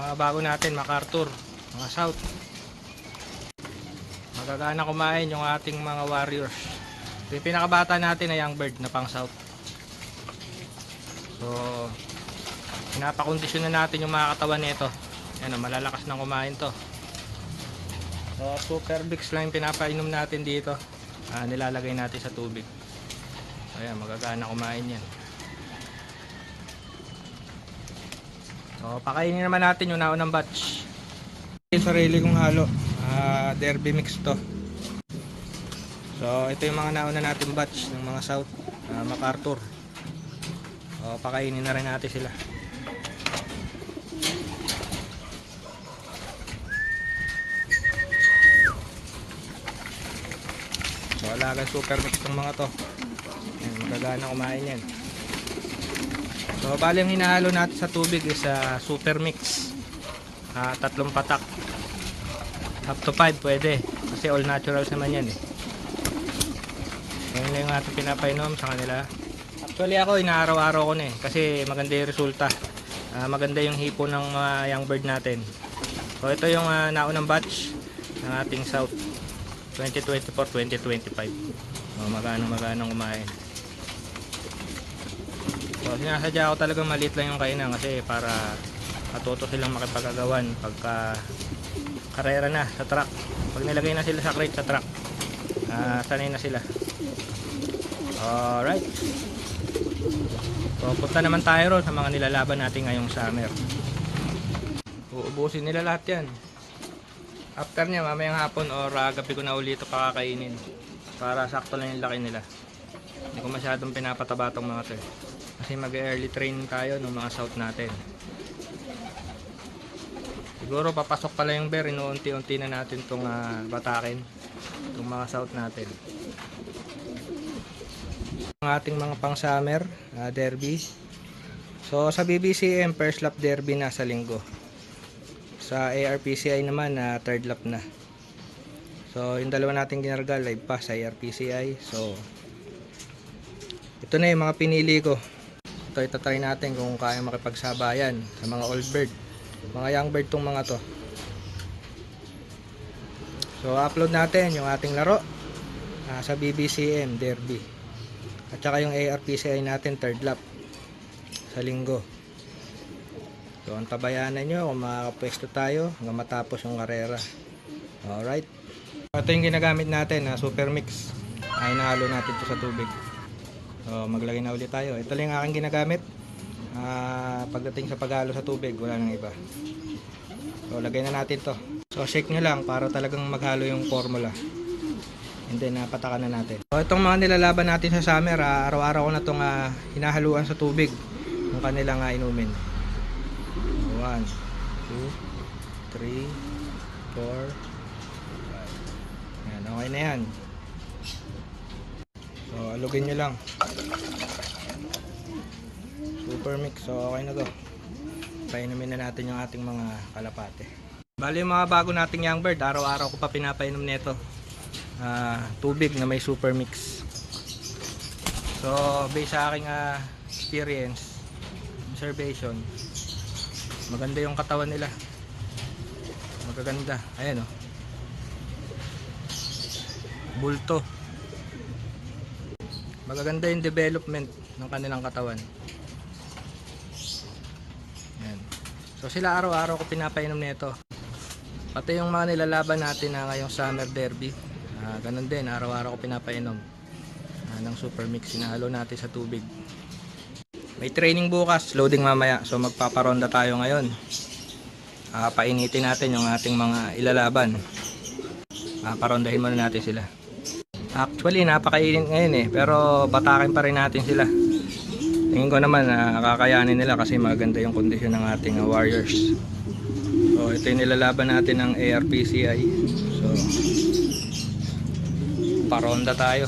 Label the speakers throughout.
Speaker 1: mga bago natin, MacArthur, mga South. Magagana kumain yung ating mga Warriors. Yung pinakabata natin ay Young Bird na pang South. So pinapakondisyon na natin yung mga katawan nito. Ayan, malalakas nang kumain to. So Super Bix lang yung pinapainom natin dito. Nilalagay natin sa tubig. Ayan, magagana kumain yan. So pakainin naman natin yung naunang batch. Yung sarili kong halo, Derby mix to. So ito yung mga nauna natin batch ng mga South, MacArthur. So pakainin na rin natin sila. So alagang super mix ng mga to. Ayan, magagana kumain yan. So bali yung hinahalo natin sa tubig is super mix, 3 patak, up to 5 pwede kasi all naturals naman yan eh. Ngayon na yung ating pinapainom sa kanila. Actually ako inaaraw-araw ko na eh kasi maganda yung resulta, maganda yung hipo ng young bird natin. So ito yung naunang batch ng ating South 2024-2025. Maganang kumain. So sinasadya ko talagang maliit lang yung kainan kasi para matuto silang makipagagawan pagka karera na sa truck. Pag nilagay na sila sa crate sa truck, sanay na sila. Alright, so punta naman tayo ron sa mga nilalaban natin ngayong summer. Uubusin nila lahat yan. After nya mamayang hapon or gabi ko na ulit ito pakakainin para sakto lang yung laki nila. Hindi ko masyadong pinapataba tong mga to kasi mag-early train tayo ng mga South natin. Siguro papasok pala yung bear, inuunti-unti na natin itong batakin, itong mga South natin. Ang ating mga pang summer derby. So sa BBCM first lap derby na sa linggo. Sa ARPCI naman third lap na. So yung dalawa nating ginargal live pa sa ARPCI. So ito na yung mga pinili ko. Ito itatry natin kung kaya makipagsabayan sa mga old bird, mga young bird tong mga to. So upload natin yung ating laro sa BBCM derby at saka yung ARPCI natin third lap sa linggo. So antabayanan nyo kung makakapwesto tayo hanggang matapos yung karera. Alright, ito yung ginagamit natin super mix. Ay nahalo natin ito sa tubig. So maglagay na ulit tayo. Ito lang yung aking ginagamit pagdating sa paghalo sa tubig, wala nang iba. So lagay na natin to. So shake nyo lang para talagang maghalo yung formula. And then patakan na natin. So itong mga nilalaban natin sa summer, araw-araw ko na itong hinahaluan sa tubig yung kanilang inumin. 1, 2, 3, 4, 5. Yan, okay na yan. So alugin nyo lang. Super mix. So okay na to. Painumin na natin yung ating mga kalapate. Bali yung mga bago nating young bird, araw-araw ko pa pinapainom nito tubig na may super mix. So based sa aking experience, observation, maganda yung katawan nila, magaganda. Ayan oh, bulto, magaganda yung development ng kanilang katawan. Ayan. So sila araw-araw ko pinapainom nito. Pati yung mga nilalaban natin ngayong summer derby, ganun din, araw-araw ko pinapainom ng super mix. Sinahalo natin sa tubig. May training bukas, loading mamaya. So magpaparonda tayo ngayon. Painitin natin yung ating mga ilalaban. Parondahin muna natin sila. Actually napakainit ngayon pero batakin pa rin natin sila. Tingin ko naman kakayanin nila kasi maganda yung kondisyon ng ating warriors. So ito yung nilalaban natin ng ARPCI. So paronda tayo.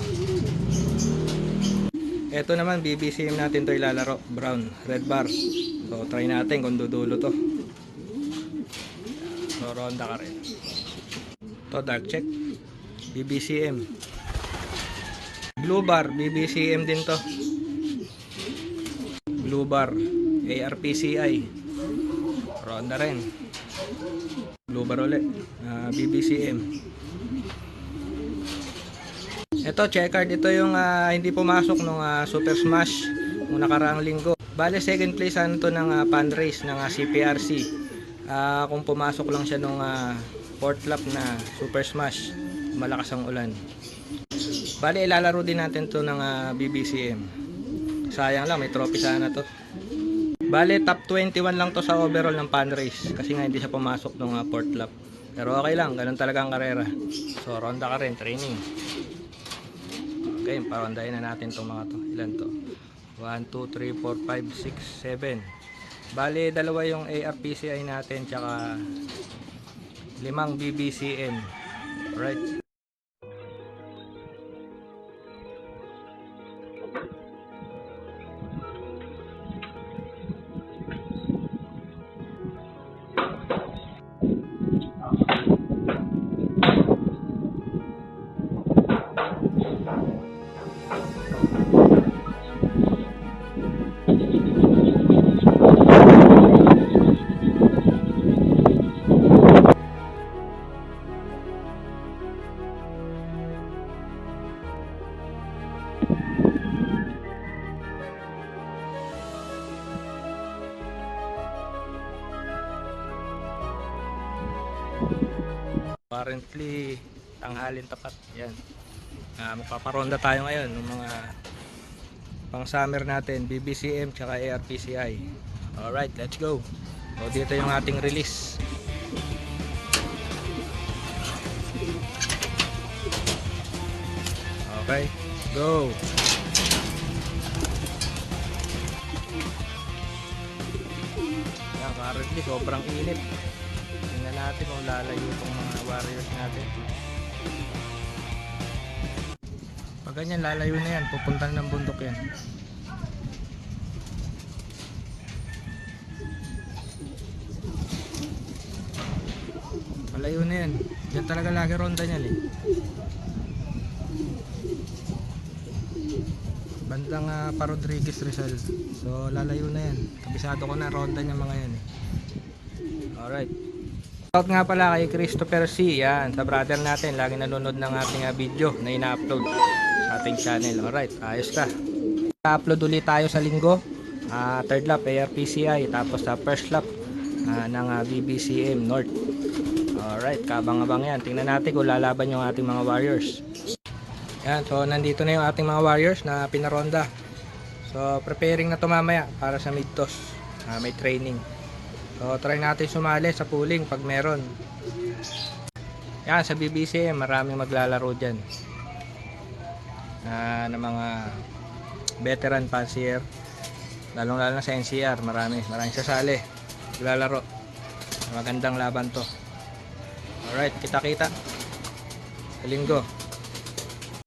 Speaker 1: Ito naman BBCM natin to ilalaro, brown, red bar. So try natin kung dudulo to. So ronda ka rin. To dark check, BBCM. Blue bar, BBCM din to. Blue bar, ARPCI. Ronda rin. Lubar ulit. BBCM. Ito, checkard. Ito yung hindi pumasok nung Super Smash nung nakaraang linggo. Bale, second place to ng fan race ng CPRC. Kung pumasok lang siya nung fourth lap na Super Smash, malakas ang ulan. Bale, ilalaro din natin to ng BBCM. Sayang lang, may trophy sana to. Bale, top 21 lang to sa overall ng fan race kasi nga hindi siya pumasok nung fourth lap. Pero okay lang, ganun talaga ang karera. So, ronda ka rin, training. Okay, parondahin na natin itong mga to. Ilan to? 1, 2, 3, 4, 5, 6, 7. Bale, dalawa yung ARPCI natin tsaka 5 BBCM. Alright. Currently, tanghalin tapat. Yan. Magpaparonda tayo ngayon ng mga pang summer natin, BBCM tsaka ARPCI. Alright, let's go. So, dito yung ating release. Okay, go. Yan, currently, sobrang init. Tingnan natin kung lalayo itong mga warriors natin. Pag ganyan, lalayo na yan. Pupunta ng bundok yan. Malayo na yan. Yan talaga lagi ronda niyan eh. Bandang pa Rodriguez Rizal. So lalayo na yan. Kabisado ko na ronda niya mga yan eh. Alright. Shout nga pala kay Christopher C. Yan, sa brother natin. Lagi nanonood ng ating video na ina-upload sa ating channel. Alright, ayos ka. I-upload ulit tayo sa linggo. Third lap ARPCI. Tapos sa first lap ng BBCM North. Alright, kabang-abang yan. Tingnan natin kung lalaban yung ating mga warriors. Yan, so nandito na yung ating mga warriors na pinaronda. So preparing na to mamaya para sa mid-toss. May training. So try natin sumali sa pooling pag meron. Yan, sa BBC maraming maglalaro dyan na mga veteran fancier, lalong lalo na sa NCR. Maraming sasali, maglalaro. Magandang laban to. Alright, kita-kita sa linggo.